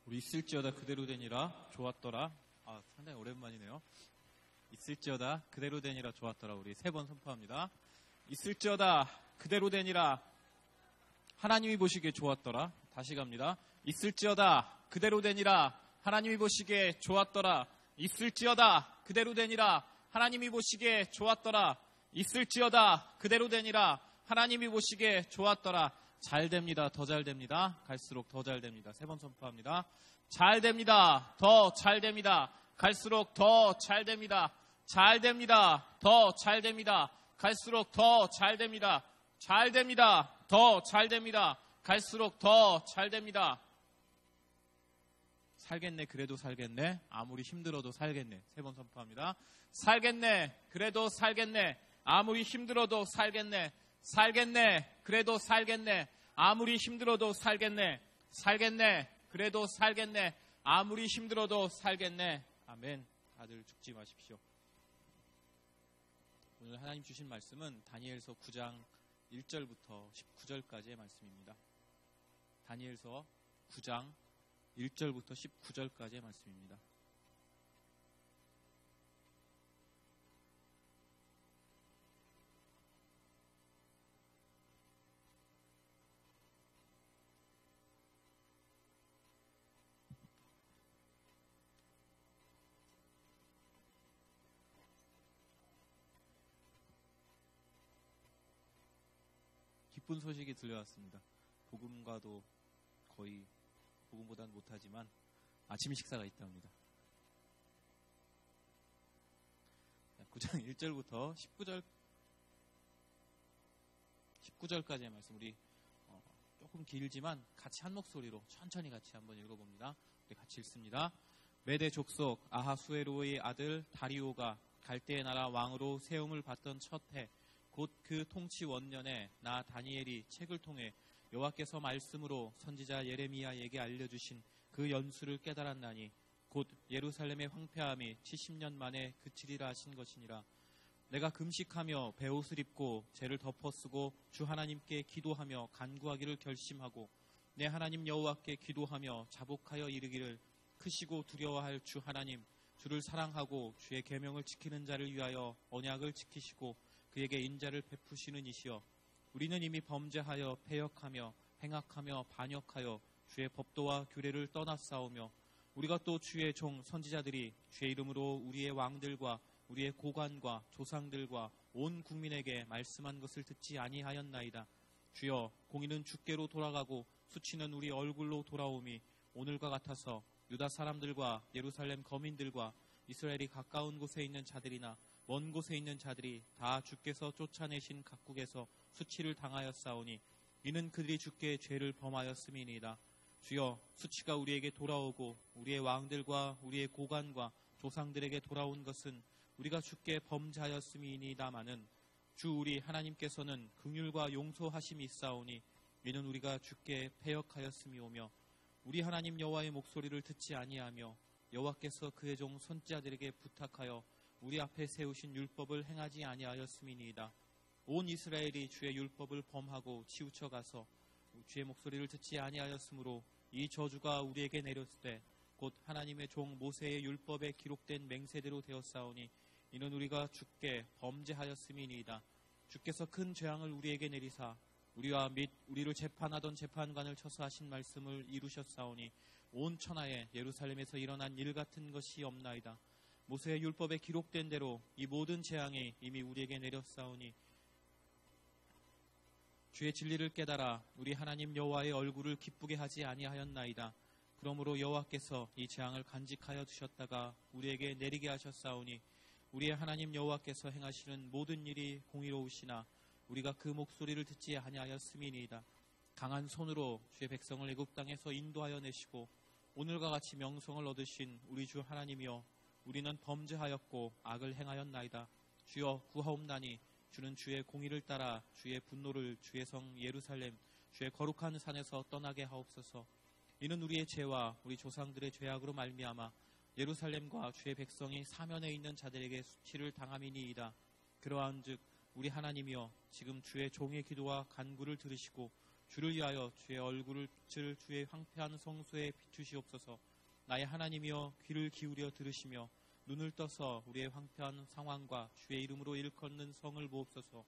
우리 있을지어다 그대로 되니라 좋았더라. 상당히 오랜만이네요. 있을지어다 그대로 되니라 좋았더라. 우리 3번 선포합니다. 있을지어다 그대로 되니라 하나님이 보시기에 좋았더라. 다시 갑니다. 있을지어다 그대로 되니라 하나님이 보시기에 좋았더라. 있을지어다 그대로 되니라 하나님이 보시기에 좋았더라. 있을지어다 그대로 되니라 하나님이 보시기에 좋았더라. 잘 됩니다. 더 잘 됩니다. 갈수록 더 잘 됩니다. 3번 선포합니다. 잘 됩니다. 더 잘 됩니다. 갈수록 더 잘 됩니다. 잘 됩니다. 더 잘 됩니다. 갈수록 더 잘 됩니다. 잘 됩니다. 더 잘 됩니다. 갈수록 더 잘 됩니다. 살겠네. 그래도 살겠네. 아무리 힘들어도 살겠네. 3번 선포합니다. 살겠네. 그래도 살겠네. 아무리 힘들어도 살겠네. 살겠네. 그래도 살겠네. 아무리 힘들어도 살겠네. 살겠네. 그래도 살겠네. 아무리 힘들어도 살겠네. 아멘. 다들 죽지 마십시오. 오늘 하나님 주신 말씀은 다니엘서 9장 1절부터 19절까지의 말씀입니다. 다니엘서 9장 1절부터 19절까지의 말씀입니다. 기쁜 소식이 들려왔습니다. 복음과도 거의 복음보다는 못하지만 아침 식사가 있답니다. 9장 1절부터 19절까지의 말씀 우리 조금 길지만 같이 한 목소리로 천천히 같이 한번 읽어봅니다. 우리 같이 읽습니다. 메대 족속 아하수에로의 아들 다리오가 갈대의 나라 왕으로 세움을 받던 첫 해 곧 그 통치 원년에 나 다니엘이 책을 통해 여호와께서 말씀으로 선지자 예레미야에게 알려주신 그 연수를 깨달았나니 곧 예루살렘의 황폐함이 70년 만에 그치리라 하신 것이니라. 내가 금식하며 베옷을 입고 죄를 덮어쓰고 주 하나님께 기도하며 간구하기를 결심하고 내 하나님 여호와께 기도하며 자복하여 이르기를 크시고 두려워할 주 하나님 주를 사랑하고 주의 계명을 지키는 자를 위하여 언약을 지키시고 그에게 인자를 베푸시는 이시여 우리는 이미 범죄하여 패역하며 행악하며 반역하여 주의 법도와 규례를 떠났사오며 우리가 또 주의 종 선지자들이 주의 이름으로 우리의 왕들과 우리의 고관과 조상들과 온 국민에게 말씀한 것을 듣지 아니하였나이다. 주여 공의는 주께로 돌아가고 수치는 우리 얼굴로 돌아오미 오늘과 같아서 유다 사람들과 예루살렘 거민들과 이스라엘이 가까운 곳에 있는 자들이나 먼 곳에 있는 자들이 다 주께서 쫓아내신 각국에서 수치를 당하였사오니 이는 그들이 주께 죄를 범하였음이니이다. 주여 수치가 우리에게 돌아오고 우리의 왕들과 우리의 고관과 조상들에게 돌아온 것은 우리가 주께 범죄하였음이니이다마는 주 우리 하나님께서는 긍휼과 용서하심이 있사오니 이는 우리가 주께 패역하였음이오며 우리 하나님 여호와의 목소리를 듣지 아니하며 여호와께서 그의 종 선지자들에게 부탁하여 우리 앞에 세우신 율법을 행하지 아니하였음이니이다. 온 이스라엘이 주의 율법을 범하고 치우쳐 가서 주의 목소리를 듣지 아니하였으므로 이 저주가 우리에게 내렸을 때 곧 하나님의 종 모세의 율법에 기록된 맹세대로 되었사오니 이는 우리가 주께 범죄하였음이니이다. 주께서 큰 재앙을 우리에게 내리사 우리와 및 우리를 재판하던 재판관을 쳐서 하신 말씀을 이루셨사오니 온 천하에 예루살렘에서 일어난 일 같은 것이 없나이다. 모세의 율법에 기록된 대로 이 모든 재앙이 이미 우리에게 내렸사오니 주의 진리를 깨달아 우리 하나님 여호와의 얼굴을 기쁘게 하지 아니하였나이다. 그러므로 여호와께서 이 재앙을 간직하여 두셨다가 우리에게 내리게 하셨사오니 우리의 하나님 여호와께서 행하시는 모든 일이 공의로우시나 우리가 그 목소리를 듣지 아니하였음이니이다. 강한 손으로 주의 백성을 애굽 땅에서 인도하여 내시고 오늘과 같이 명성을 얻으신 우리 주 하나님이여 우리는 범죄하였고 악을 행하였나이다. 주여 구하옵나니 주는 주의 공의를 따라 주의 분노를 주의 성 예루살렘 주의 거룩한 산에서 떠나게 하옵소서. 이는 우리의 죄와 우리 조상들의 죄악으로 말미암아 예루살렘과 주의 백성이 사면에 있는 자들에게 수치를 당함이니이다. 그러한즉 우리 하나님이여 지금 주의 종의 기도와 간구를 들으시고 주를 위하여 주의 얼굴을 빛을 주의 황폐한 성소에 비추시옵소서. 나의 하나님이여 귀를 기울여 들으시며 눈을 떠서 우리의 황폐한 상황과 주의 이름으로 일컫는 성을 보옵소서.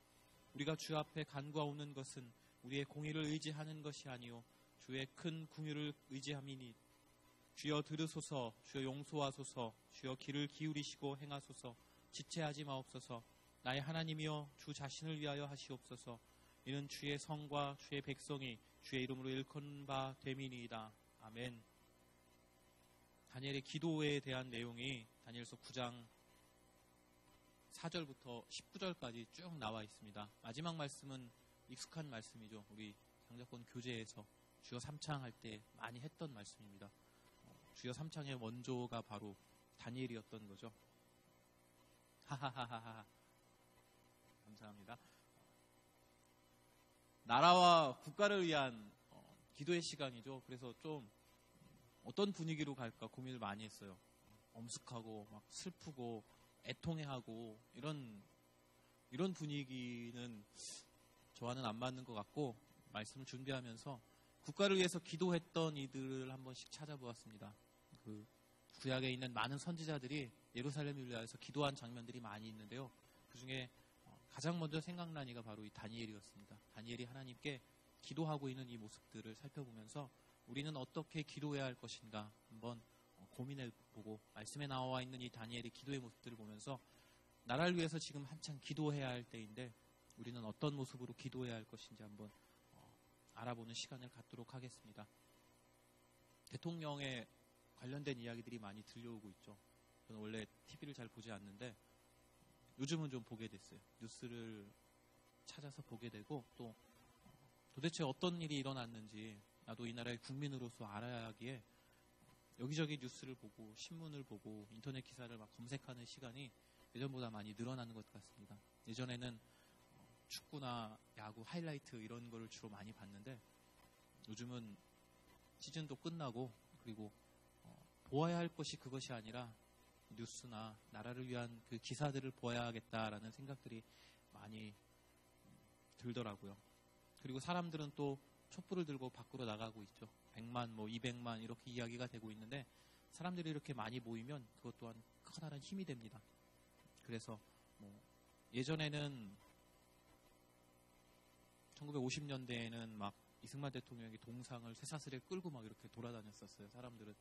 우리가 주 앞에 간구하오는 것은 우리의 공의를 의지하는 것이 아니요 주의 큰 긍휼을 의지함이니 주여 들으소서. 주여 용서하소서. 주여 귀를 기울이시고 행하소서. 지체하지 마옵소서. 나의 하나님이여 주 자신을 위하여 하시옵소서. 이는 주의 성과 주의 백성이 주의 이름으로 일컫는 바 됨이니이다. 아멘. 다니엘의 기도에 대한 내용이 다니엘서 9장 4절부터 19절까지 쭉 나와 있습니다. 마지막 말씀은 익숙한 말씀이죠. 우리 장자권 교재에서 주여 삼창할 때 많이 했던 말씀입니다. 주여 삼창의 원조가 바로 다니엘이었던 거죠. 하하하하하. 감사합니다. 나라와 국가를 위한 기도의 시간이죠. 그래서 좀 어떤 분위기로 갈까 고민을 많이 했어요. 엄숙하고 막 슬프고 애통해하고 이런 분위기는 저와는 안 맞는 것 같고 말씀을 준비하면서 국가를 위해서 기도했던 이들을 한 번씩 찾아보았습니다. 그 구약에 있는 많은 선지자들이 예루살렘을 위해서 기도한 장면들이 많이 있는데요. 그 중에 가장 먼저 생각난 이가 바로 이 다니엘이었습니다. 다니엘이 하나님께 기도하고 있는 이 모습들을 살펴보면서 우리는 어떻게 기도해야 할 것인가 한번 고민해보고 말씀에 나와 있는 이 다니엘의 기도의 모습들을 보면서 나라를 위해서 지금 한창 기도해야 할 때인데 우리는 어떤 모습으로 기도해야 할 것인지 한번 알아보는 시간을 갖도록 하겠습니다. 대통령에 관련된 이야기들이 많이 들려오고 있죠. 저는 원래 TV를 잘 보지 않는데 요즘은 좀 보게 됐어요. 뉴스를 찾아서 보게 되고 또 도대체 어떤 일이 일어났는지 나도 이 나라의 국민으로서 알아야 하기에 여기저기 뉴스를 보고 신문을 보고 인터넷 기사를 막 검색하는 시간이 예전보다 많이 늘어나는 것 같습니다. 예전에는 축구나 야구 하이라이트 이런 거를 주로 많이 봤는데 요즘은 시즌도 끝나고 그리고 보아야 할 것이 그것이 아니라 뉴스나 나라를 위한 그 기사들을 보아야겠다라는 생각들이 많이 들더라고요. 그리고 사람들은 또 촛불을 들고 밖으로 나가고 있죠. 100만, 200만 이렇게 이야기가 되고 있는데 사람들이 이렇게 많이 모이면 그것 또한 커다란 힘이 됩니다. 그래서 예전에는 1950년대에는 막 이승만 대통령이 동상을 쇠사슬에 끌고 막 이렇게 돌아다녔었어요. 사람들은.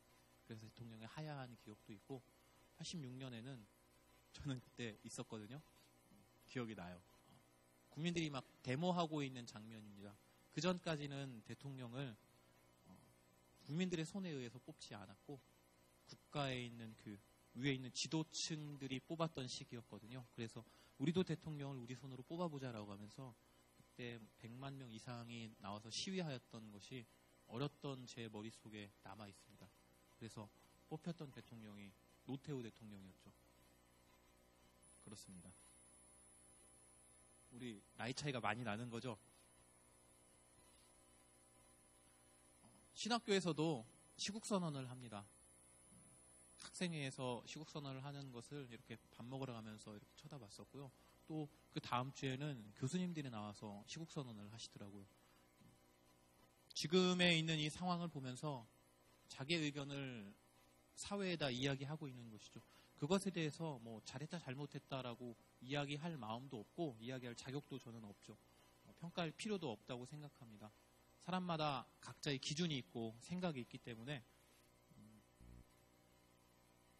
그래서 대통령의 하야한 기억도 있고 86년에는 저는 그때 있었거든요. 기억이 나요. 국민들이 막 데모하고 있는 장면입니다. 그 전까지는 대통령을 국민들의 손에 의해서 뽑지 않았고 국가에 있는 그 위에 있는 지도층들이 뽑았던 시기였거든요. 그래서 우리도 대통령을 우리 손으로 뽑아보자라고 하면서 그때 100만 명 이상이 나와서 시위하였던 것이 어렸던 제 머릿속에 남아 있습니다. 그래서 뽑혔던 대통령이 노태우 대통령이었죠. 그렇습니다. 우리 나이 차이가 많이 나는 거죠. 신학교에서도 시국선언을 합니다. 학생회에서 시국선언을 하는 것을 이렇게 밥 먹으러 가면서 이렇게 쳐다봤었고요. 또 그 다음 주에는 교수님들이 나와서 시국선언을 하시더라고요. 지금에 있는 이 상황을 보면서 자기의 의견을 사회에다 이야기하고 있는 것이죠. 그것에 대해서 잘했다 잘못했다라고 이야기할 마음도 없고 이야기할 자격도 저는 없죠. 평가할 필요도 없다고 생각합니다. 사람마다 각자의 기준이 있고 생각이 있기 때문에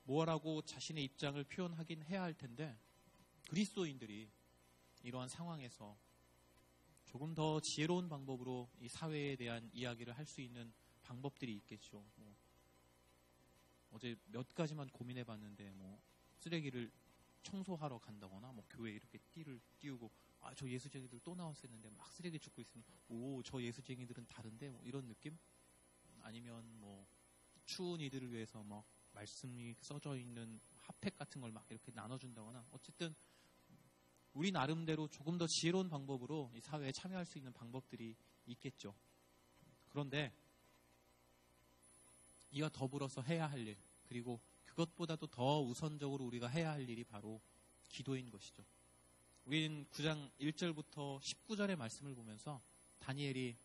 뭐라고 자신의 입장을 표현하긴 해야 할 텐데 그리스도인들이 이러한 상황에서 조금 더 지혜로운 방법으로 이 사회에 대한 이야기를 할 수 있는 방법들이 있겠죠. 어제 몇 가지만 고민해봤는데 쓰레기를 청소하러 간다거나 교회에 이렇게 띠를 띄우고 저 예수쟁이들 또 나왔었는데 막 쓰레기 줍고 있으면 저 예수쟁이들은 다른데 이런 느낌? 아니면 추운 이들을 위해서 말씀이 써져 있는 핫팩 같은 걸 막 이렇게 나눠준다거나 어쨌든 우리 나름대로 조금 더 지혜로운 방법으로 이 사회에 참여할 수 있는 방법들이 있겠죠. 그런데 이와 더불어서 해야 할 일, 그리고 그것보다도 더 우선적으로 우리가 해야 할 일이 바로 기도인 것이죠. 우리는 9장 1절부터 19절의 말씀을 보면서 다니엘이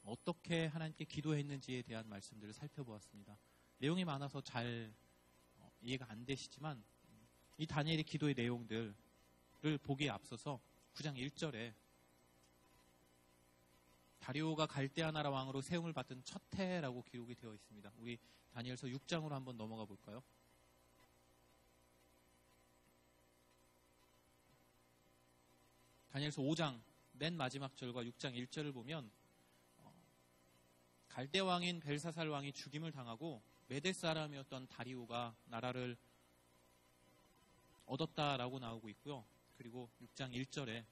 어떻게 하나님께 기도했는지에 대한 말씀들을 살펴보았습니다. 내용이 많아서 잘 이해가 안 되시지만 이 다니엘의 기도의 내용들을 보기에 앞서서 9장 1절에 다리오가 갈대아 나라 왕으로 세움을 받던 첫 해라고 기록이 되어 있습니다. 우리 다니엘서 6장으로 한번 넘어가 볼까요? 다니엘서 5장 맨 마지막 절과 6장 1절을 보면 갈대 왕인 벨사살 왕이 죽임을 당하고 메대 사람이었던 다리오가 나라를 얻었다라고 나오고 있고요. 그리고 6장 1절에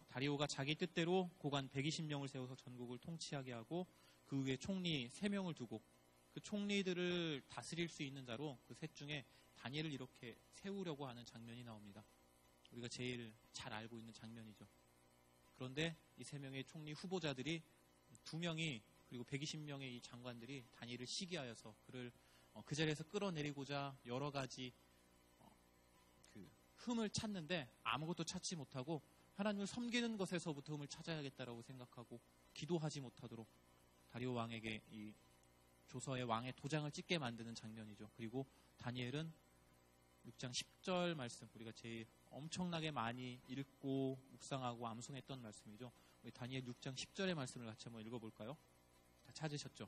다리오가 자기 뜻대로 고관 120명을 세워서 전국을 통치하게 하고 그 위에 총리 3명을 두고 그 총리들을 다스릴 수 있는 자로 그 셋 중에 다니엘을 이렇게 세우려고 하는 장면이 나옵니다. 우리가 제일 잘 알고 있는 장면이죠. 그런데 이 3명의 총리 후보자들이 2명이 그리고 120명의 이 장관들이 다니엘을 시기하여서 그를 그 자리에서 끌어내리고자 여러 가지 그 흠을 찾는데 아무것도 찾지 못하고 하나님을 섬기는 것에서부터 흠을 찾아야겠다라고 생각하고 기도하지 못하도록 다리오 왕에게 이 조서의 왕의 도장을 찍게 만드는 장면이죠. 그리고 다니엘은 6장 10절 말씀, 우리가 제일 엄청나게 많이 읽고 묵상하고 암송했던 말씀이죠. 우리 다니엘 6장 10절의 말씀을 같이 한번 읽어볼까요? 다 찾으셨죠?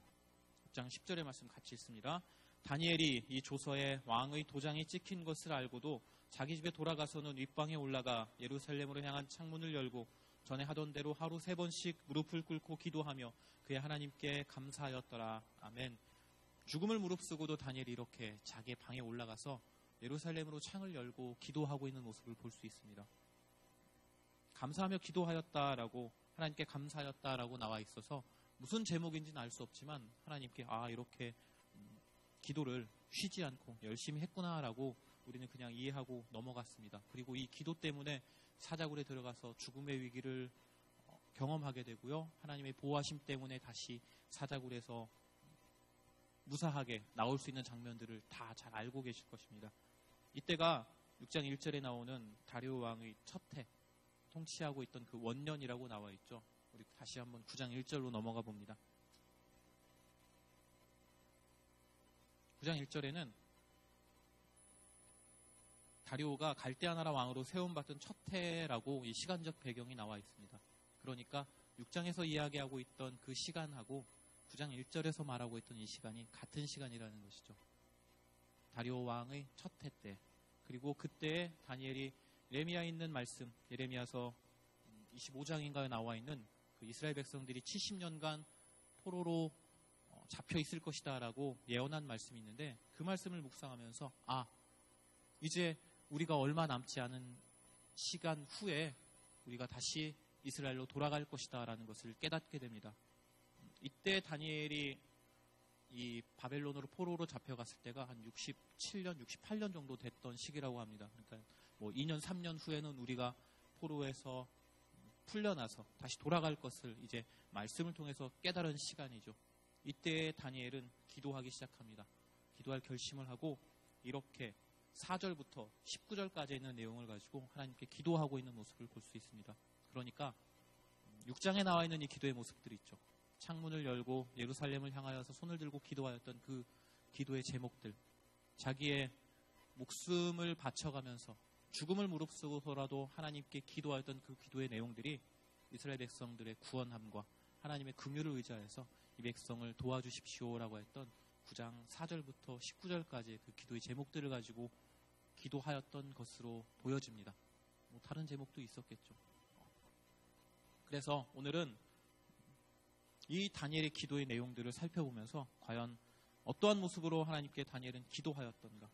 6장 10절의 말씀 같이 읽습니다. 다니엘이 이 조서에 왕의 도장이 찍힌 것을 알고도 자기 집에 돌아가서는 윗방에 올라가 예루살렘으로 향한 창문을 열고 전에 하던 대로 하루 3번씩 무릎을 꿇고 기도하며 그의 하나님께 감사하였더라. 아멘. 죽음을 무릅쓰고도 다니엘이 이렇게 자기의 방에 올라가서 예루살렘으로 창을 열고 기도하고 있는 모습을 볼 수 있습니다. 감사하며 기도하였다라고, 하나님께 감사하였다라고 나와 있어서 무슨 제목인지는 알 수 없지만 하나님께 이렇게 기도를 쉬지 않고 열심히 했구나라고 우리는 그냥 이해하고 넘어갔습니다. 그리고 이 기도 때문에 사자굴에 들어가서 죽음의 위기를 경험하게 되고요. 하나님의 보호하심 때문에 다시 사자굴에서 무사하게 나올 수 있는 장면들을 다 잘 알고 계실 것입니다. 이때가 6장 1절에 나오는 다리오 왕의 첫 해 통치하고 있던 그 원년이라고 나와 있죠. 우리 다시 한번 9장 1절로 넘어가 봅니다. 9장 1절에는 다리오가 갈대아 나라 왕으로 세움받던 첫 해라고 이 시간적 배경이 나와 있습니다. 그러니까 6장에서 이야기하고 있던 그 시간하고 9장 1절에서 말하고 있던 이 시간이 같은 시간이라는 것이죠. 다리오 왕의 첫 해 때, 그리고 그때에 다니엘이 예레미야에 있는 말씀, 예레미야서 25장인가에 나와 있는 그 이스라엘 백성들이 70년간 포로로 잡혀 있을 것이다 라고 예언한 말씀이 있는데, 그 말씀을 묵상하면서 이제 우리가 얼마 남지 않은 시간 후에 우리가 다시 이스라엘로 돌아갈 것이다 라는 것을 깨닫게 됩니다. 이때 다니엘이 이 바벨론으로 포로로 잡혀갔을 때가 한 67년, 68년 정도 됐던 시기라고 합니다. 그러니까 뭐 2년, 3년 후에는 우리가 포로에서 풀려나서 다시 돌아갈 것을 이제 말씀을 통해서 깨달은 시간이죠. 이때 다니엘은 기도하기 시작합니다. 기도할 결심을 하고 이렇게 4절부터 19절까지 있는 내용을 가지고 하나님께 기도하고 있는 모습을 볼 수 있습니다. 그러니까 6장에 나와 있는 이 기도의 모습들이 있죠. 창문을 열고 예루살렘을 향하여서 손을 들고 기도하였던 그 기도의 제목들, 자기의 목숨을 바쳐가면서 죽음을 무릅쓰고서라도 하나님께 기도하였던 그 기도의 내용들이 이스라엘 백성들의 구원함과 하나님의 긍휼을 의지하여서 이 백성을 도와주십시오라고 했던 9장 4절부터 19절까지의 그 기도의 제목들을 가지고 기도하였던 것으로 보여집니다. 뭐 다른 제목도 있었겠죠. 그래서 오늘은 이 다니엘의 기도의 내용들을 살펴보면서 과연 어떠한 모습으로 하나님께 다니엘은 기도하였던가,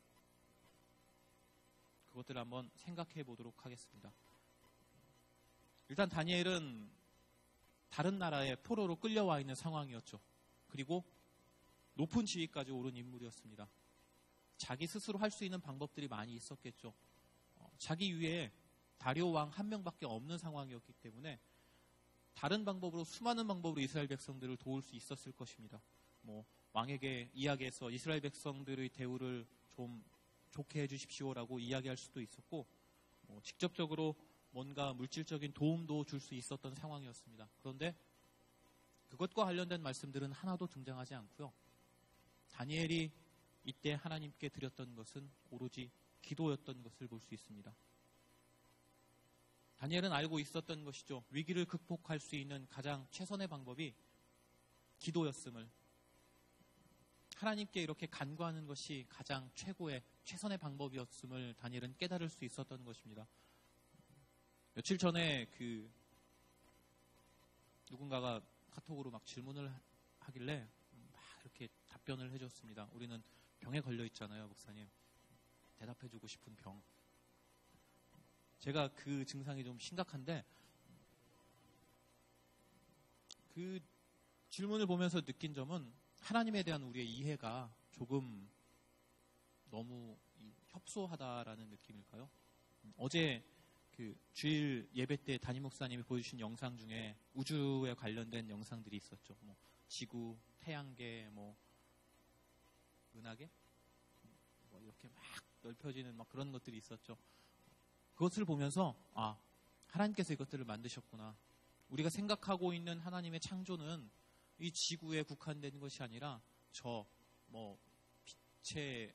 그것들을 한번 생각해 보도록 하겠습니다. 일단 다니엘은 다른 나라의 포로로 끌려와 있는 상황이었죠. 그리고 높은 지위까지 오른 인물이었습니다. 자기 스스로 할 수 있는 방법들이 많이 있었겠죠. 자기 위에 다리오 왕 한 명밖에 없는 상황이었기 때문에 다른 방법으로, 수많은 방법으로 이스라엘 백성들을 도울 수 있었을 것입니다. 뭐 왕에게 이야기해서 이스라엘 백성들의 대우를 좀 좋게 해주십시오라고 이야기할 수도 있었고, 직접적으로 뭔가 물질적인 도움도 줄 수 있었던 상황이었습니다. 그런데 그것과 관련된 말씀들은 하나도 등장하지 않고요. 다니엘이 이때 하나님께 드렸던 것은 오로지 기도였던 것을 볼 수 있습니다. 다니엘은 알고 있었던 것이죠. 위기를 극복할 수 있는 가장 최선의 방법이 기도였음을, 하나님께 이렇게 간구하는 것이 가장 최선의 방법이었음을 다니엘은 깨달을 수 있었던 것입니다. 며칠 전에 누군가가 카톡으로 막 질문을 하길래 막 이렇게 답변을 해줬습니다. 우리는 병에 걸려 있잖아요, 목사님. 대답해주고 싶은 병. 제가 그 증상이 좀 심각한데 그 질문을 보면서 느낀 점은 하나님에 대한 우리의 이해가 조금 너무 협소하다라는 느낌일까요? 어제 주일 예배 때 담임 목사님이 보여주신 영상 중에 우주에 관련된 영상들이 있었죠. 지구, 태양계, 은하계, 이렇게 막 넓혀지는 그런 것들이 있었죠. 그것을 보면서 하나님께서 이것들을 만드셨구나. 우리가 생각하고 있는 하나님의 창조는 이 지구에 국한된 것이 아니라 빛의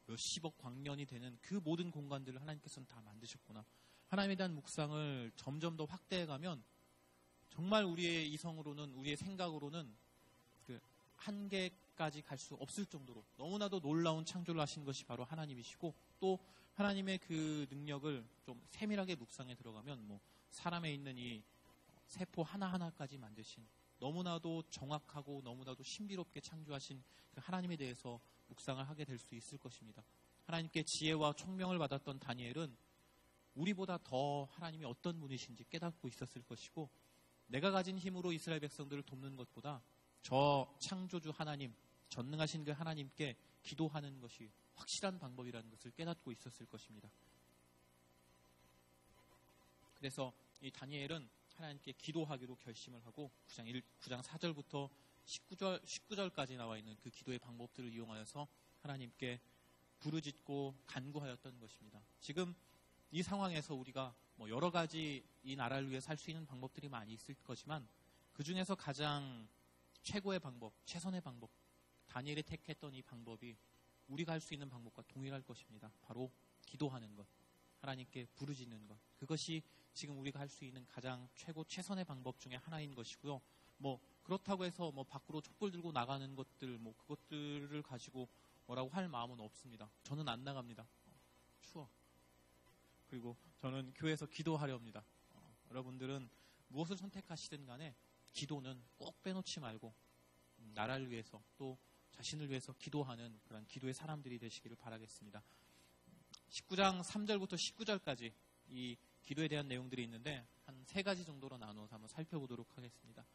몇십억 광년이 되는 그 모든 공간들을 하나님께서는 다 만드셨구나. 하나님에 대한 묵상을 점점 더 확대해가면 정말 우리의 이성으로는, 우리의 생각으로는 그 한계까지 갈 수 없을 정도로 너무나도 놀라운 창조를 하신 것이 바로 하나님이시고, 또 하나님의 그 능력을 좀 세밀하게 묵상에 들어가면 사람에 있는 이 세포 하나하나까지 만드신, 너무나도 정확하고 너무나도 신비롭게 창조하신 그 하나님에 대해서 묵상을 하게 될 수 있을 것입니다. 하나님께 지혜와 총명을 받았던 다니엘은 우리보다 더 하나님이 어떤 분이신지 깨닫고 있었을 것이고, 내가 가진 힘으로 이스라엘 백성들을 돕는 것보다 저 창조주 하나님, 전능하신 그 하나님께 기도하는 것이 확실한 방법이라는 것을 깨닫고 있었을 것입니다. 그래서 이 다니엘은 하나님께 기도하기로 결심을 하고 9장 4절부터 19절까지 나와 있는 그 기도의 방법들을 이용하여서 하나님께 부르짖고 간구하였던 것입니다. 지금 이 상황에서 우리가 여러 가지 이 나라를 위해 살 수 있는 방법들이 많이 있을 거지만 그 중에서 가장 최고의 방법, 최선의 방법, 다니엘이 택했던 이 방법이 우리가 할 수 있는 방법과 동일할 것입니다. 바로 기도하는 것, 하나님께 부르짖는 것. 그것이 지금 우리가 할 수 있는 가장 최선의 방법 중에 하나인 것이고요. 그렇다고 해서 밖으로 촛불 들고 나가는 것들, 그것들을 가지고 뭐라고 할 마음은 없습니다. 저는 안 나갑니다. 추워. 그리고 저는 교회에서 기도하려 합니다. 여러분들은 무엇을 선택하시든 간에 기도는 꼭 빼놓지 말고 나라를 위해서 또 자신을 위해서 기도하는 그런 기도의 사람들이 되시기를 바라겠습니다. 19장 3절부터 19절까지 이 기도에 대한 내용들이 있는데 한 3가지 정도로 나눠서 한번 살펴보도록 하겠습니다.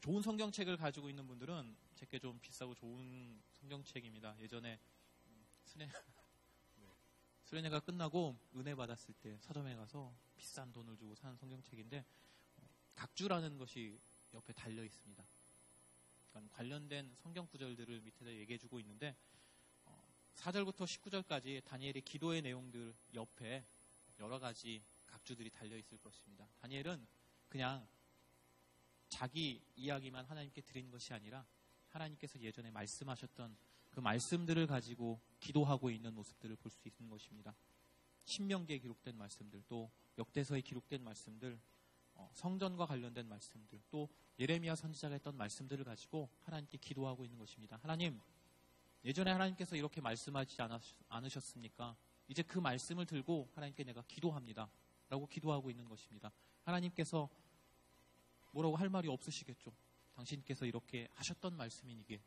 좋은 성경책을 가지고 있는 분들은 제게 좀 비싸고 좋은 성경책입니다. 예전에 수련회가 끝나고 은혜 받았을 때 서점에 가서 비싼 돈을 주고 산 성경책인데 각주라는 것이 옆에 달려 있습니다. 그러니까 관련된 성경 구절들을 밑에다 얘기해주고 있는데 4절부터 19절까지 다니엘의 기도의 내용들 옆에 여러 가지 각주들이 달려 있을 것입니다. 다니엘은 그냥 자기 이야기만 하나님께 드린 것이 아니라 하나님께서 예전에 말씀하셨던 그 말씀들을 가지고 기도하고 있는 모습들을 볼 수 있는 것입니다. 신명기에 기록된 말씀들, 또 역대서에 기록된 말씀들, 성전과 관련된 말씀들, 또 예레미야 선지자가 했던 말씀들을 가지고 하나님께 기도하고 있는 것입니다. 하나님, 예전에 하나님께서 이렇게 말씀하지 않으셨습니까? 이제 그 말씀을 들고 하나님께 내가 기도합니다. 라고 기도하고 있는 것입니다. 하나님께서 뭐라고 할 말이 없으시겠죠. 당신께서 이렇게 하셨던 말씀이니게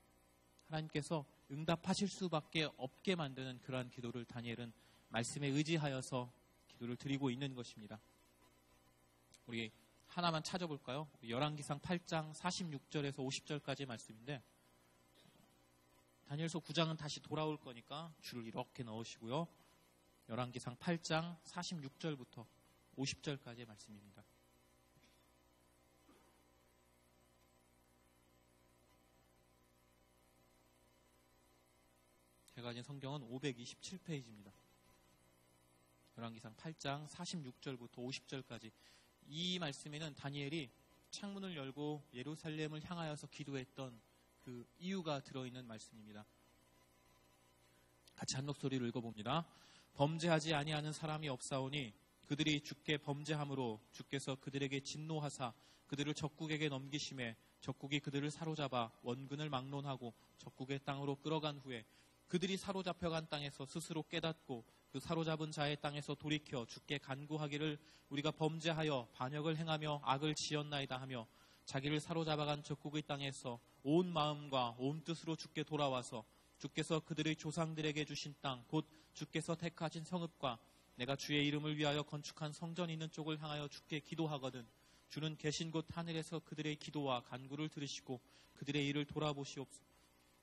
하나님께서 응답하실 수밖에 없게 만드는 그러한 기도를 다니엘은 말씀에 의지하여서 기도를 드리고 있는 것입니다. 우리 하나만 찾아볼까요? 열왕기상 8장 46절에서 50절까지의 말씀인데 다니엘서 9장은 다시 돌아올 거니까 줄을 이렇게 넣으시고요. 열왕기상 8장 46절부터 50절까지의 말씀입니다. 제가 가진 성경은 527페이지입니다. 열왕기상 8장 46절부터 50절까지 이 말씀에는 다니엘이 창문을 열고 예루살렘을 향하여서 기도했던 그 이유가 들어있는 말씀입니다. 같이 한 목소리로 읽어봅니다. 범죄하지 아니하는 사람이 없사오니 그들이 주께 범죄함으로 주께서 그들에게 진노하사 그들을 적국에게 넘기심에 적국이 그들을 사로잡아 원근을 막론하고 적국의 땅으로 끌어간 후에 그들이 사로잡혀간 땅에서 스스로 깨닫고 그 사로잡은 자의 땅에서 돌이켜 주께 간구하기를 우리가 범죄하여 반역을 행하며 악을 지었나이다 하며 자기를 사로잡아간 적국의 땅에서 온 마음과 온 뜻으로 주께 돌아와서 주께서 그들의 조상들에게 주신 땅 곧 주께서 택하신 성읍과 내가 주의 이름을 위하여 건축한 성전이 있는 쪽을 향하여 주께 기도하거든 주는 계신 곳 하늘에서 그들의 기도와 간구를 들으시고 그들의 일을 돌아보시옵소서.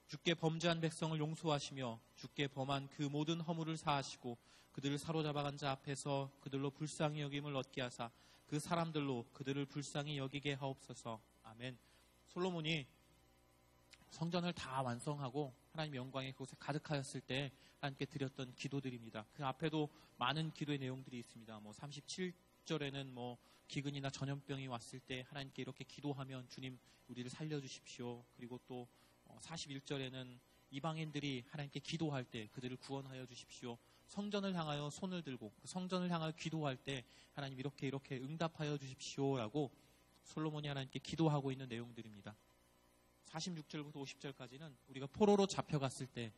주께 범죄한 백성을 용서하시며 주께 범한 그 모든 허물을 사하시고 그들을 사로잡아간 자 앞에서 그들로 불쌍히 여김을 얻게 하사 그 사람들로 그들을 불쌍히 여기게 하옵소서. 아멘. 솔로몬이 성전을 다 완성하고 하나님 영광이 그곳에 가득하였을 때 하나님께 드렸던 기도들입니다. 그 앞에도 많은 기도의 내용들이 있습니다. 37절에는 기근이나 전염병이 왔을 때 하나님께 이렇게 기도하면 주님 우리를 살려주십시오. 그리고 또 41절에는 이방인들이 하나님께 기도할 때 그들을 구원하여 주십시오. 성전을 향하여 손을 들고 그 성전을 향하여 기도할 때 하나님 이렇게 응답하여 주십시오라고 솔로몬이 하나님께 기도하고 있는 내용들입니다. 46절부터 50절까지는 우리가 포로로 잡혀갔을 때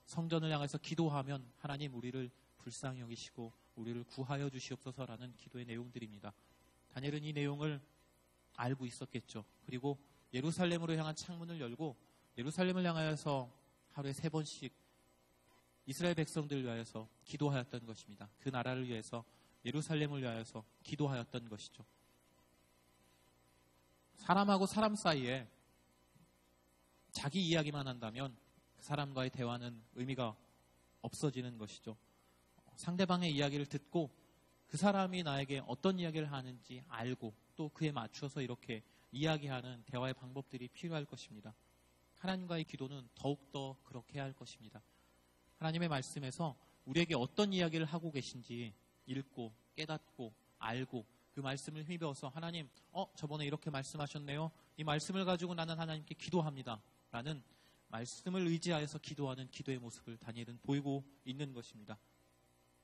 성전을 향해서 기도하면 하나님 우리를 불쌍히 여기시고 우리를 구하여 주시옵소서라는 기도의 내용들입니다. 다니엘은 이 내용을 알고 있었겠죠. 그리고 예루살렘으로 향한 창문을 열고 예루살렘을 향하여서 하루에 3번씩 이스라엘 백성들을 위하여서 기도하였던 것입니다. 그 나라를 위해서 예루살렘을 위하여서 기도하였던 것이죠. 사람하고 사람 사이에 자기 이야기만 한다면 그 사람과의 대화는 의미가 없어지는 것이죠. 상대방의 이야기를 듣고 그 사람이 나에게 어떤 이야기를 하는지 알고 또 그에 맞춰서 이렇게 이야기하는 대화의 방법들이 필요할 것입니다. 하나님과의 기도는 더욱더 그렇게 해야 할 것입니다. 하나님의 말씀에서 우리에게 어떤 이야기를 하고 계신지 읽고 깨닫고 알고 그 말씀을 힘입어서 하나님 저번에 이렇게 말씀하셨네요. 이 말씀을 가지고 나는 하나님께 기도합니다. 라는 말씀을 의지하여서 기도하는 기도의 모습을 다니엘은 보이고 있는 것입니다.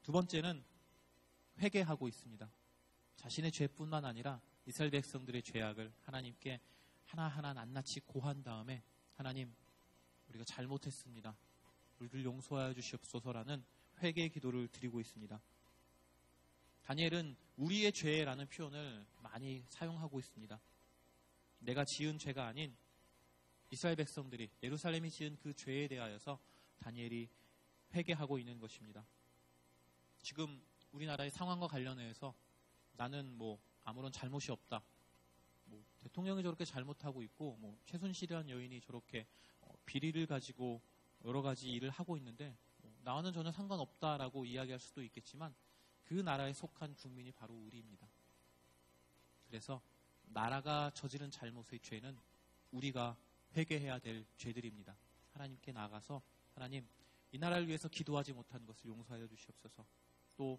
두 번째는 회개하고 있습니다. 자신의 죄뿐만 아니라 이스라엘 백성들의 죄악을 하나님께 하나하나 낱낱이 고한 다음에 하나님 우리가 잘못했습니다. 우리를 용서하여 주시옵소서라는 회개의 기도를 드리고 있습니다. 다니엘은 우리의 죄라는 표현을 많이 사용하고 있습니다. 내가 지은 죄가 아닌 이스라엘 백성들이 예루살렘이 지은 그 죄에 대하여서 다니엘이 회개하고 있는 것입니다. 지금 우리나라의 상황과 관련해서 나는 아무런 잘못이 없다. 대통령이 저렇게 잘못하고 있고 최순실이라는 여인이 저렇게 비리를 가지고 여러 가지 일을 하고 있는데 나와는 전혀 상관없다라고 이야기할 수도 있겠지만 그 나라에 속한 국민이 바로 우리입니다. 그래서 나라가 저지른 잘못의 죄는 우리가 회개해야 될 죄들입니다. 하나님께 나가서 하나님 이 나라를 위해서 기도하지 못한 것을 용서하여 주시옵소서. 또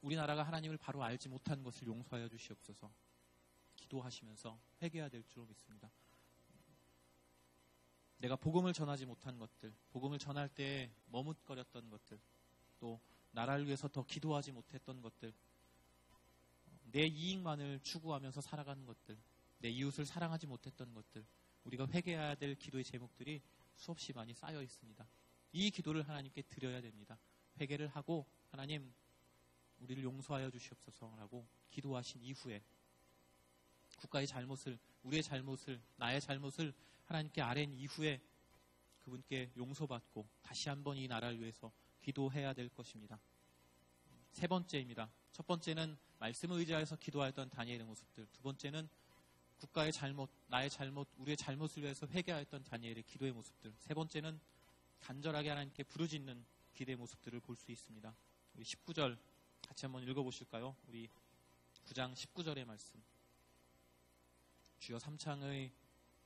우리나라가 하나님을 바로 알지 못한 것을 용서하여 주시옵소서. 기도하시면서 회개해야 될 줄로 믿습니다. 내가 복음을 전하지 못한 것들, 복음을 전할 때 머뭇거렸던 것들, 또 나라를 위해서 더 기도하지 못했던 것들, 내 이익만을 추구하면서 살아가는 것들, 내 이웃을 사랑하지 못했던 것들, 우리가 회개해야 될 기도의 제목들이 수없이 많이 쌓여 있습니다. 이 기도를 하나님께 드려야 됩니다. 회개를 하고 하나님 우리를 용서하여 주시옵소서라고 기도하신 이후에 국가의 잘못을, 우리의 잘못을, 나의 잘못을 하나님께 아랜 이후에 그분께 용서받고 다시 한번 이 나라를 위해서 기도해야 될 것입니다. 세 번째입니다. 첫 번째는 말씀을 의지하여서 기도하였던 다니엘의 모습들. 두 번째는 국가의 잘못, 나의 잘못, 우리의 잘못을 위해서 회개하였던 다니엘의 기도의 모습들. 세 번째는 간절하게 하나님께 부르짖는 기도의 모습들을 볼 수 있습니다. 우리 19절 같이 한번 읽어보실까요? 우리 9장 19절의 말씀. 주여 삼창의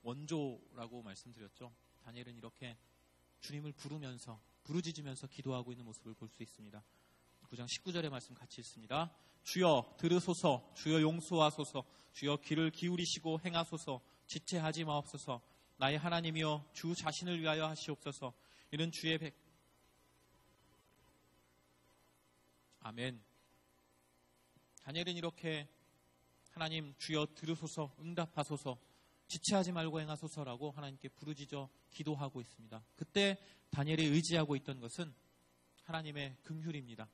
원조라고 말씀드렸죠. 다니엘은 이렇게 주님을 부르면서 부르짖으면서 기도하고 있는 모습을 볼 수 있습니다. 9장 19절의 말씀 같이 읽습니다. 주여 들으소서, 주여 용서하소서, 주여 귀를 기울이시고 행하소서, 지체하지 마옵소서. 나의 하나님이여 주 자신을 위하여 하시옵소서. 이는 주의 아멘. 다니엘은 이렇게 하나님 주여 들으소서, 응답하소서, 지체하지 말고 행하소서라고 하나님께 부르짖어 기도하고 있습니다. 그때 다니엘이 의지하고 있던 것은 하나님의 긍휼입니다.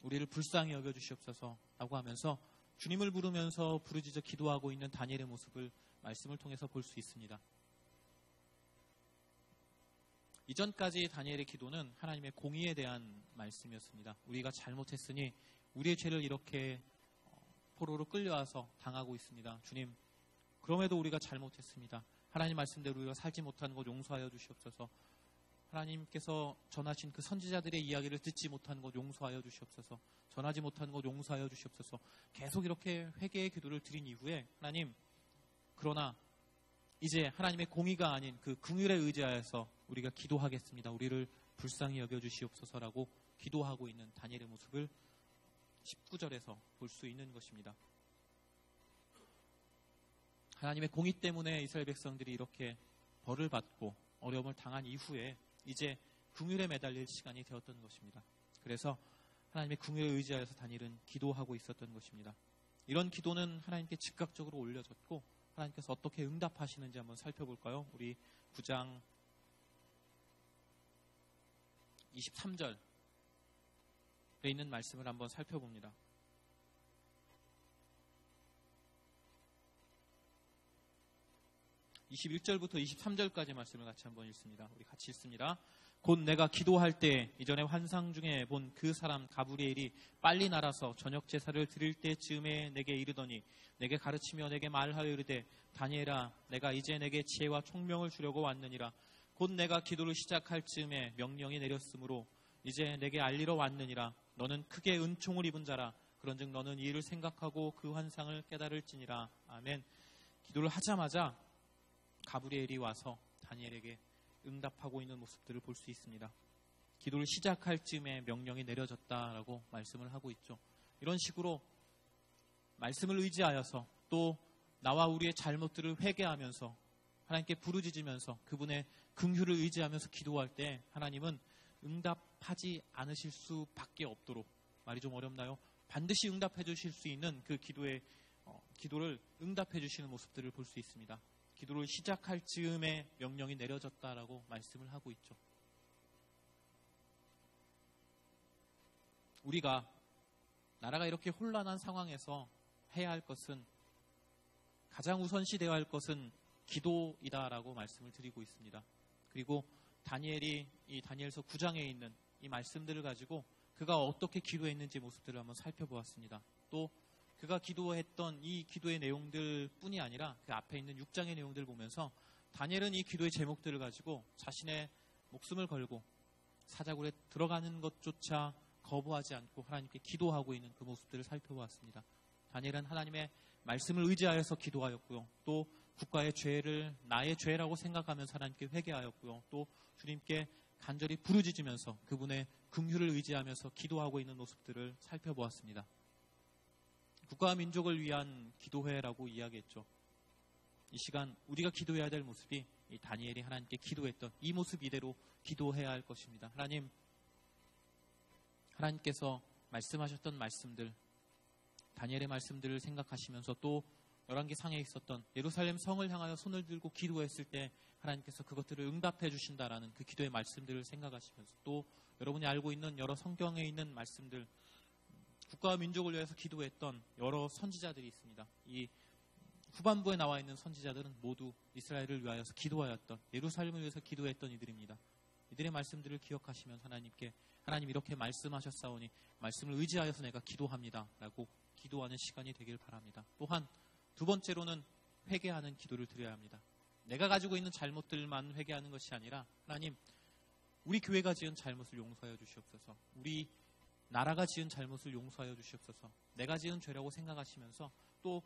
우리를 불쌍히 여겨주시옵소서라고 하면서 주님을 부르면서 부르짖어 기도하고 있는 다니엘의 모습을 말씀을 통해서 볼 수 있습니다. 이전까지 다니엘의 기도는 하나님의 공의에 대한 말씀이었습니다. 우리가 잘못했으니 우리의 죄를 이렇게 포로로 끌려와서 당하고 있습니다. 주님, 그럼에도 우리가 잘못했습니다. 하나님 말씀대로 우리가 살지 못하는 것 용서하여 주시옵소서. 하나님께서 전하신 그 선지자들의 이야기를 듣지 못한 것 용서하여 주시옵소서. 전하지 못한 것 용서하여 주시옵소서. 계속 이렇게 회개의 기도를 드린 이후에 하나님, 그러나 이제 하나님의 공의가 아닌 그 긍휼에 의지하여서 우리가 기도하겠습니다. 우리를 불쌍히 여겨주시옵소서라고 기도하고 있는 다니엘의 모습을 19절에서 볼 수 있는 것입니다. 하나님의 공의 때문에 이스라엘 백성들이 이렇게 벌을 받고 어려움을 당한 이후에 이제 긍휼에 매달릴 시간이 되었던 것입니다. 그래서 하나님의 긍휼에 의지하여서 다니엘은 기도하고 있었던 것입니다. 이런 기도는 하나님께 즉각적으로 올려졌고 하나님께서 어떻게 응답하시는지 한번 살펴볼까요? 우리 9장 23절에 있는 말씀을 한번 살펴봅니다. 21절부터 23절까지 말씀을 같이 한번 읽습니다. 우리 같이 읽습니다. 곧 내가 기도할 때 이전에 환상 중에 본 그 사람 가브리엘이 빨리 날아서 저녁 제사를 드릴 때쯤에 내게 이르더니 내게 가르치며 내게 말하여 이르되 다니엘아 내가 이제 내게 지혜와 총명을 주려고 왔느니라. 곧 내가 기도를 시작할 즈음에 명령이 내렸으므로 이제 내게 알리러 왔느니라. 너는 크게 은총을 입은 자라. 그런즉 너는 이 일을 생각하고 그 환상을 깨달을지니라. 아멘. 기도를 하자마자 가브리엘이 와서 다니엘에게 응답하고 있는 모습들을 볼 수 있습니다. 기도를 시작할 즈음에 명령이 내려졌다라고 말씀을 하고 있죠. 이런 식으로 말씀을 의지하여서 또 나와 우리의 잘못들을 회개하면서 하나님께 부르짖으면서 그분의 긍휼을 의지하면서 기도할 때 하나님은 응답하지 않으실 수밖에 없도록, 말이 좀 어렵나요? 반드시 응답해 주실 수 있는 그 기도를 응답해 주시는 모습들을 볼 수 있습니다. 기도를 시작할 즈음에 명령이 내려졌다라고 말씀을 하고 있죠. 우리가 나라가 이렇게 혼란한 상황에서 해야 할 것은, 가장 우선시되어야 할 것은 기도이다라고 말씀을 드리고 있습니다. 그리고 다니엘이 이 다니엘서 9장에 있는 이 말씀들을 가지고 그가 어떻게 기도했는지 모습들을 한번 살펴보았습니다. 또 그가 기도했던 이 기도의 내용들 뿐이 아니라 그 앞에 있는 6장의 내용들을 보면서 다니엘은 이 기도의 제목들을 가지고 자신의 목숨을 걸고 사자굴에 들어가는 것조차 거부하지 않고 하나님께 기도하고 있는 그 모습들을 살펴보았습니다. 다니엘은 하나님의 말씀을 의지하여서 기도하였고요. 또 국가의 죄를 나의 죄라고 생각하면서 하나님께 회개하였고요. 또 주님께 간절히 부르짖으면서 그분의 긍휼을 의지하면서 기도하고 있는 모습들을 살펴보았습니다. 국가와 민족을 위한 기도회라고 이야기했죠. 이 시간 우리가 기도해야 될 모습이 이 다니엘이 하나님께 기도했던 이 모습 이대로 기도해야 할 것입니다. 하나님께서 말씀하셨던 말씀들, 다니엘의 말씀들을 생각하시면서 또 열왕기상에 있었던 예루살렘 성을 향하여 손을 들고 기도했을 때 하나님께서 그것들을 응답해 주신다라는 그 기도의 말씀들을 생각하시면서 또 여러분이 알고 있는 여러 성경에 있는 말씀들, 국가와 민족을 위해서 기도했던 여러 선지자들이 있습니다. 이 후반부에 나와 있는 선지자들은 모두 이스라엘을 위하여서 기도하였던, 예루살렘을 위해서 기도했던 이들입니다. 이들의 말씀들을 기억하시면 하나님 이렇게 말씀하셨사오니 말씀을 의지하여서 내가 기도합니다 라고 기도하는 시간이 되길 바랍니다. 또한 두 번째로는 회개하는 기도를 드려야 합니다. 내가 가지고 있는 잘못들만 회개하는 것이 아니라 하나님, 우리 교회가 지은 잘못을 용서하여 주시옵소서. 우리 나라가 지은 잘못을 용서하여 주시옵소서. 내가 지은 죄라고 생각하시면서 또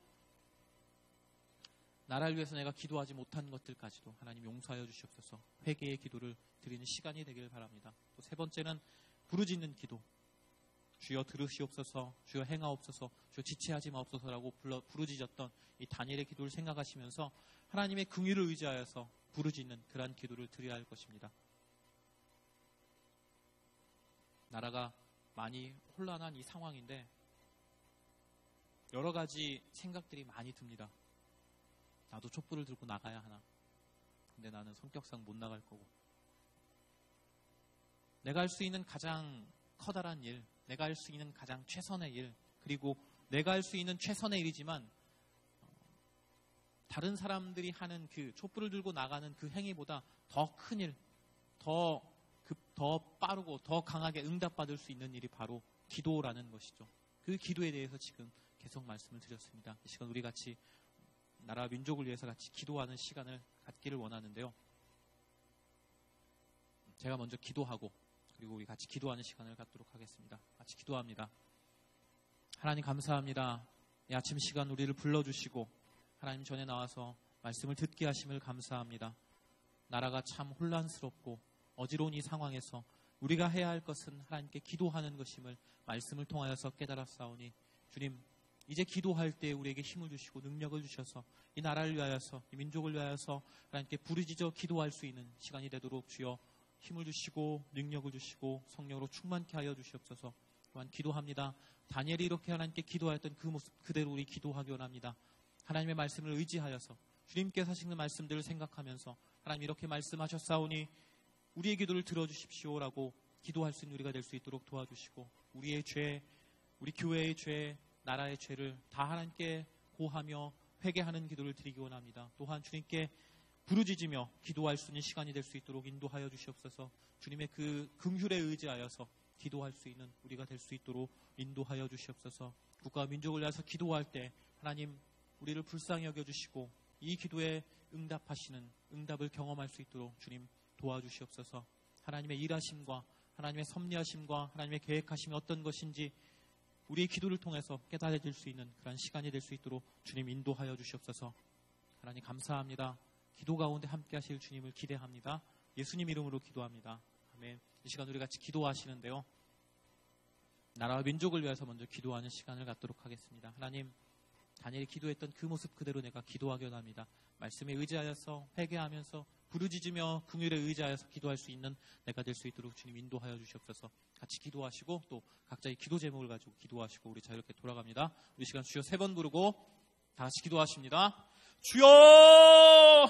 나라를 위해서 내가 기도하지 못한 것들까지도 하나님 용서하여 주시옵소서. 회개의 기도를 드리는 시간이 되길 바랍니다. 또 세 번째는 부르짖는 기도. 주여 들으시옵소서, 주여 행하옵소서, 주여 지체하지 마옵소서라고 부르짖었던 이 다니엘의 기도를 생각하시면서 하나님의 긍휼을 의지하여서 부르짖는 그러한 기도를 드려야 할 것입니다. 나라가 많이 혼란한 이 상황인데 여러 가지 생각들이 많이 듭니다. 나도 촛불을 들고 나가야 하나? 근데 나는 성격상 못 나갈 거고. 내가 할 수 있는 가장 커다란 일, 내가 할 수 있는 가장 최선의 일, 그리고 내가 할 수 있는 최선의 일이지만 다른 사람들이 하는 그 촛불을 들고 나가는 그 행위보다 더 큰 일, 더 빠르고 더 강하게 응답받을 수 있는 일이 바로 기도라는 것이죠. 그 기도에 대해서 지금 계속 말씀을 드렸습니다. 이 시간 우리 같이 나라와 민족을 위해서 같이 기도하는 시간을 갖기를 원하는데요. 제가 먼저 기도하고 그리고 우리 같이 기도하는 시간을 갖도록 하겠습니다. 같이 기도합니다. 하나님 감사합니다. 이 아침 시간 우리를 불러주시고 하나님 전에 나와서 말씀을 듣게 하심을 감사합니다. 나라가 참 혼란스럽고 어지러운 이 상황에서 우리가 해야 할 것은 하나님께 기도하는 것임을 말씀을 통하여서 깨달았사오니 주님 이제 기도할 때 우리에게 힘을 주시고 능력을 주셔서 이 나라를 위하여서 이 민족을 위하여서 하나님께 부르짖어 기도할 수 있는 시간이 되도록 주여 힘을 주시고 능력을 주시고 성령으로 충만케 하여 주시옵소서. 또한 기도합니다. 다니엘이 이렇게 하나님께 기도하였던 그 모습 그대로 우리 기도하기 원합니다. 하나님의 말씀을 의지하여서 주님께서 하시는 말씀들을 생각하면서 하나님 이렇게 말씀하셨사오니 우리의 기도를 들어주십시오라고 기도할 수 있는 우리가 될 수 있도록 도와주시고 우리의 죄, 우리 교회의 죄, 나라의 죄를 다 하나님께 고하며 회개하는 기도를 드리기 원합니다. 또한 주님께 부르짖으며 기도할 수 있는 시간이 될 수 있도록 인도하여 주시옵소서. 주님의 그 긍휼에 의지하여서 기도할 수 있는 우리가 될 수 있도록 인도하여 주시옵소서. 국가와 민족을 위해서 기도할 때 하나님 우리를 불쌍히 여겨주시고 이 기도에 응답하시는 응답을 경험할 수 있도록 주님 도와주시옵소서. 하나님의 일하심과 하나님의 섭리하심과 하나님의 계획하심이 어떤 것인지 우리의 기도를 통해서 깨달아질 수 있는 그런 시간이 될 수 있도록 주님 인도하여 주시옵소서. 하나님 감사합니다. 기도 가운데 함께 하실 주님을 기대합니다. 예수님 이름으로 기도합니다. 아멘. 이 시간 우리 같이 기도하시는데요. 나라와 민족을 위해서 먼저 기도하는 시간을 갖도록 하겠습니다. 하나님 다니엘이 기도했던 그 모습 그대로 내가 기도하기 원합니다. 말씀에 의지하여서 회개하면서 부르짖으며 긍휼에 의지하여서 기도할 수 있는 내가 될 수 있도록 주님 인도하여 주시옵소서. 같이 기도하시고 또 각자의 기도 제목을 가지고 기도하시고 우리 자유롭게 돌아갑니다. 우리 시간 주여 3번 부르고 다 같이 기도하십니다. 주여!